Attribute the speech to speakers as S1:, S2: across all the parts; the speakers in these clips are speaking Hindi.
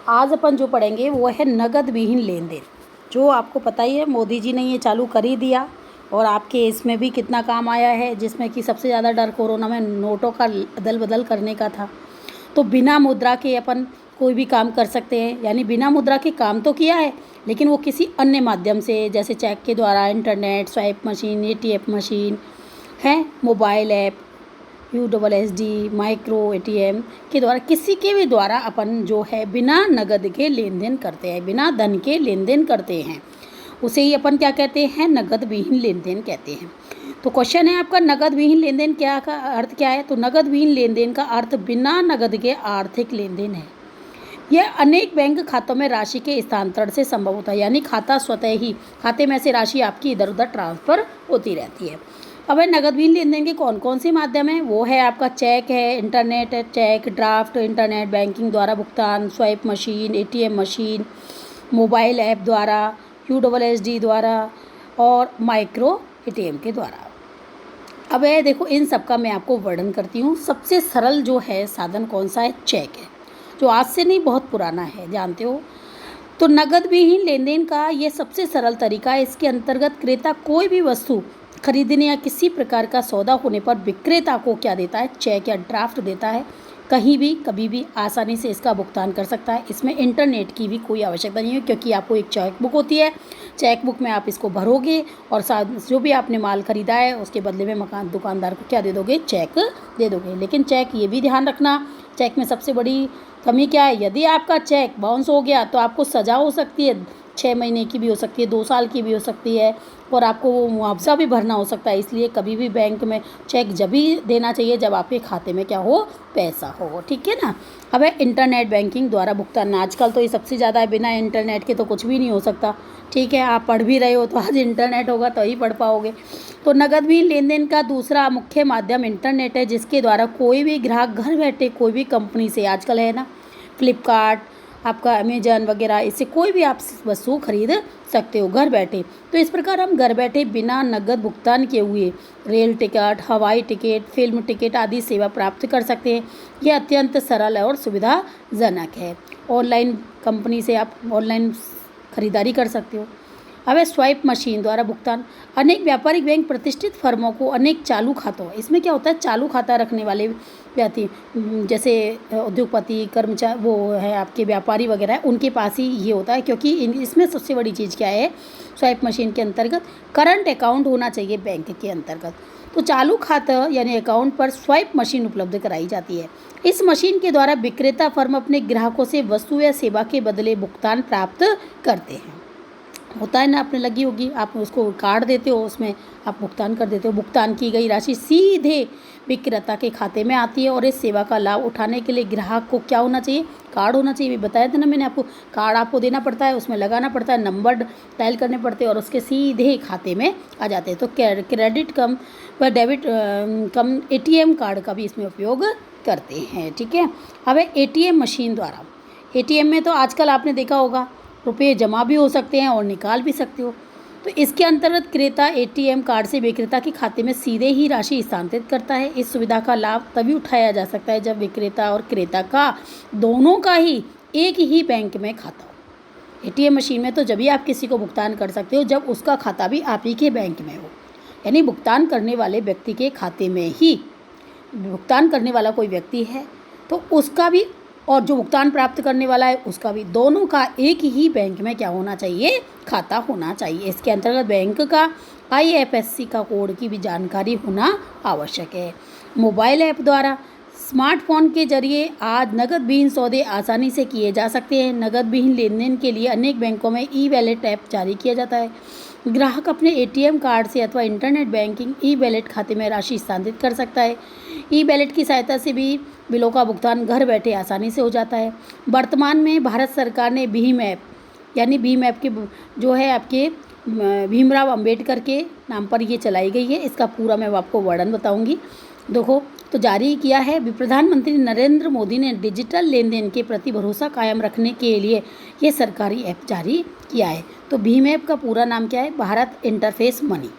S1: आज अपन जो पढ़ेंगे वो है नगद विहीन लेन देन। जो आपको पता ही है मोदी जी ने ये चालू कर ही दिया और आपके इसमें भी कितना काम आया है, जिसमें कि सबसे ज़्यादा डर कोरोना में नोटों का अदल बदल करने का था। तो बिना मुद्रा के अपन कोई भी काम कर सकते हैं, यानी बिना मुद्रा के काम तो किया है लेकिन वो किसी अन्य माध्यम से, जैसे चेक के द्वारा, internet, swipe machine, ATM machine है, mobile app, USSD, micro ATM के द्वारा, किसी के भी द्वारा अपन जो है बिना नगद के लेन देन करते हैं, बिना धन के लेन देन करते हैं, उसे ही अपन क्या कहते हैं, नगद विहीन लेन देन कहते हैं। तो क्वेश्चन है आपका, नगद विहीन लेन देन क्या का अर्थ क्या है? तो नगद विहीन लेन देन का अर्थ बिना नगद के आर्थिक लेन देन है। यह अनेक बैंक खातों में राशि के स्थानांतरण से संभव होता है, यानी खाता स्वतः ही खाते में से राशि आपकी इधर उधर ट्रांसफर होती रहती है। अब नगद विहीन लेन देन के कौन कौन से माध्यम हैं? वो है आपका चेक है, इंटरनेट है, चेक, ड्राफ्ट, इंटरनेट बैंकिंग द्वारा भुगतान, swipe machine, ATM machine, mobile app द्वारा, USSD द्वारा और माइक्रो ATM के द्वारा। अब देखो, इन सब का मैं आपको वर्णन करती हूँ। सबसे सरल जो है साधन कौन सा है? चेक है, जो आज से नहीं बहुत पुराना है, जानते हो। तो नगद विहीन लेन देन का ये सबसे सरल तरीका है। इसके अंतर्गत क्रेता कोई भी वस्तु खरीदने या किसी प्रकार का सौदा होने पर विक्रेता को क्या देता है? चेक या ड्राफ्ट देता है। कहीं भी कभी भी आसानी से इसका भुगतान कर सकता है। इसमें इंटरनेट की भी कोई आवश्यकता नहीं है, क्योंकि आपको एक चेक बुक होती है। चेक बुक में आप इसको भरोगे और साथ जो भी आपने माल खरीदा है उसके बदले में मकान दुकानदार को क्या दे दोगे? चेक दे दोगे। लेकिन चेक, ये भी ध्यान रखना, चेक में सबसे बड़ी कमी क्या है? यदि आपका चेक बाउंस हो गया तो आपको सज़ा हो सकती है, 6 महीने की भी हो सकती है, 2 साल की भी हो सकती है, और आपको वो मुआवजा भी भरना हो सकता है। इसलिए कभी भी बैंक में चेक जब भी देना चाहिए जब आपके खाते में क्या हो? पैसा हो, ठीक है ना। अब है इंटरनेट बैंकिंग द्वारा भुगतान। आजकल तो ये सबसे ज़्यादा है, बिना इंटरनेट के तो कुछ भी नहीं हो सकता, ठीक है। आप पढ़ भी रहे हो तो आज इंटरनेट होगा तो ही पढ़ पाओगे। तो नगद विहीन लेन देन का दूसरा मुख्य माध्यम इंटरनेट है, जिसके द्वारा कोई भी ग्राहक घर बैठे कोई भी कंपनी से, आजकल है ना फ्लिपकार्ट, आपका अमेजन वगैरह, इससे कोई भी आप वस्तु खरीद सकते हो घर बैठे। तो इस प्रकार हम घर बैठे बिना नगद भुगतान किए हुए रेल टिकट, हवाई टिकट, फिल्म टिकट आदि सेवा प्राप्त कर सकते हैं। यह अत्यंत सरल और सुविधाजनक है। ऑनलाइन कंपनी से आप ऑनलाइन खरीदारी कर सकते हो। अब है स्वाइप मशीन द्वारा भुगतान। अनेक व्यापारिक बैंक प्रतिष्ठित फर्मों को अनेक चालू खातों, इसमें क्या होता है, चालू खाता रखने वाले व्यक्ति, जैसे उद्योगपति, कर्मचारी, वो है आपके व्यापारी वगैरह, उनके पास ही ये होता है। क्योंकि इसमें सबसे बड़ी चीज़ क्या है? स्वाइप मशीन के अंतर्गत करंट अकाउंट होना चाहिए बैंक के अंतर्गत। तो चालू खाता यानी अकाउंट पर स्वाइप मशीन उपलब्ध कराई जाती है। इस मशीन के द्वारा विक्रेता फर्म अपने ग्राहकों से वस्तु या सेवा के बदले भुगतान प्राप्त करते हैं। होता है ना, आपने लगी होगी, आप उसको कार्ड देते हो, उसमें आप भुगतान कर देते हो। भुगतान की गई राशि सीधे विक्रेता के खाते में आती है और इस सेवा का लाभ उठाने के लिए ग्राहक को क्या होना चाहिए? कार्ड होना चाहिए। बताया था ना मैंने आपको, कार्ड आपको देना पड़ता है, उसमें लगाना पड़ता है, नंबर डायल करने पड़ते हैं और उसके सीधे खाते में आ जाते हैं। तो क्रेडिट कम व डेबिट कम ATM कार्ड का भी इसमें उपयोग करते हैं, ठीक है। अब ATM मशीन द्वारा, ATM में तो आजकल आपने देखा होगा रुपये जमा भी हो सकते हैं और निकाल भी सकते हो। तो इसके अंतर्गत क्रेता ATM कार्ड से विक्रेता के खाते में सीधे ही राशि स्थानांतरित करता है। इस सुविधा का लाभ तभी उठाया जा सकता है जब विक्रेता और क्रेता का दोनों का ही एक ही बैंक में खाता हो। ATM मशीन में तो जब भी आप किसी को भुगतान कर सकते हो जब उसका खाता भी आप ही के बैंक में हो, यानी भुगतान करने वाले व्यक्ति के खाते में ही, भुगतान करने वाला कोई व्यक्ति है तो उसका भी और जो भुगतान प्राप्त करने वाला है उसका भी, दोनों का एक ही बैंक में क्या होना चाहिए? खाता होना चाहिए। इसके अंतर्गत बैंक का IFSC का कोड की भी जानकारी होना आवश्यक है। मोबाइल ऐप द्वारा, स्मार्टफोन के जरिए आज नगद विहीन सौदे आसानी से किए जा सकते हैं। नगद विहीन लेन देन के लिए अनेक बैंकों में ई-वॉलेट ऐप जारी किया जाता है। ग्राहक अपने ATM कार्ड से अथवा इंटरनेट बैंकिंग ई-वॉलेट खाते में राशि स्थानांतरित कर सकता है। ई-वॉलेट की सहायता से भी बिलों का भुगतान घर बैठे आसानी से हो जाता है। वर्तमान में भारत सरकार ने भीम ऐप, यानी भीम ऐप के जो है आपके भीमराव अंबेडकर के नाम पर ये चलाई गई है। इसका पूरा मैं आपको वर्णन बताऊंगी। देखो, तो जारी किया है प्रधानमंत्री नरेंद्र मोदी ने डिजिटल लेन देन के प्रति भरोसा कायम रखने के लिए ये सरकारी ऐप जारी किया है। तो भीम ऐप का पूरा नाम क्या है? Bharat interface money.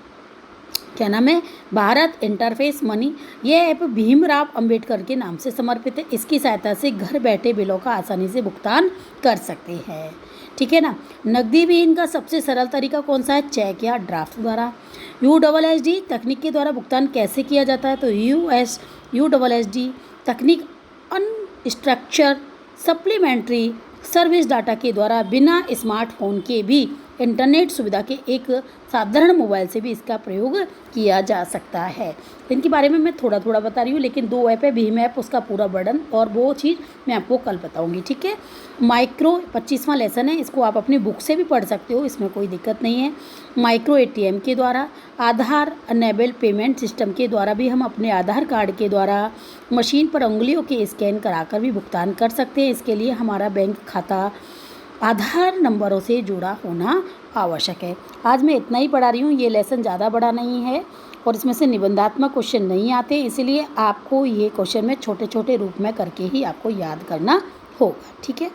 S1: क्या नाम है, भारत इंटरफेस मनी। ये ऐप भीमराव अंबेडकर के नाम से समर्पित है। इसकी सहायता से घर बैठे बिलों का आसानी से भुगतान कर सकते हैं, ठीक है ना। नकदी विहीन का सबसे सरल तरीका कौन सा है, चेक या ड्राफ्ट द्वारा। USSD तकनीक के द्वारा भुगतान कैसे किया जाता है, तो USSD तकनीक अनस्ट्रक्चर सप्लीमेंट्री सर्विस डाटा के द्वारा बिना स्मार्टफोन के भी इंटरनेट सुविधा के एक साधारण मोबाइल से भी इसका प्रयोग किया जा सकता है। इनके बारे में मैं थोड़ा थोड़ा बता रही हूँ, लेकिन 2 ऐप है, भीम ऐप, उसका पूरा वर्णन और वो चीज़ मैं आपको कल बताऊँगी, ठीक है। माइक्रो 25वां लेसन है, इसको आप अपनी बुक से भी पढ़ सकते हो, इसमें कोई दिक्कत नहीं है। माइक्रो ATM के द्वारा, आधार अनेबल पेमेंट सिस्टम के द्वारा भी हम अपने आधार कार्ड के द्वारा मशीन पर उंगलियों के स्कैन कराकर भी भुगतान कर सकते हैं। इसके लिए हमारा बैंक खाता आधार नंबरों से जुड़ा होना आवश्यक है। आज मैं इतना ही पढ़ा रही हूँ, ये लेसन ज़्यादा बड़ा नहीं है और इसमें से निबंधात्मक क्वेश्चन नहीं आते, इसलिए आपको ये क्वेश्चन में छोटे छोटे रूप में करके ही आपको याद करना होगा, ठीक है।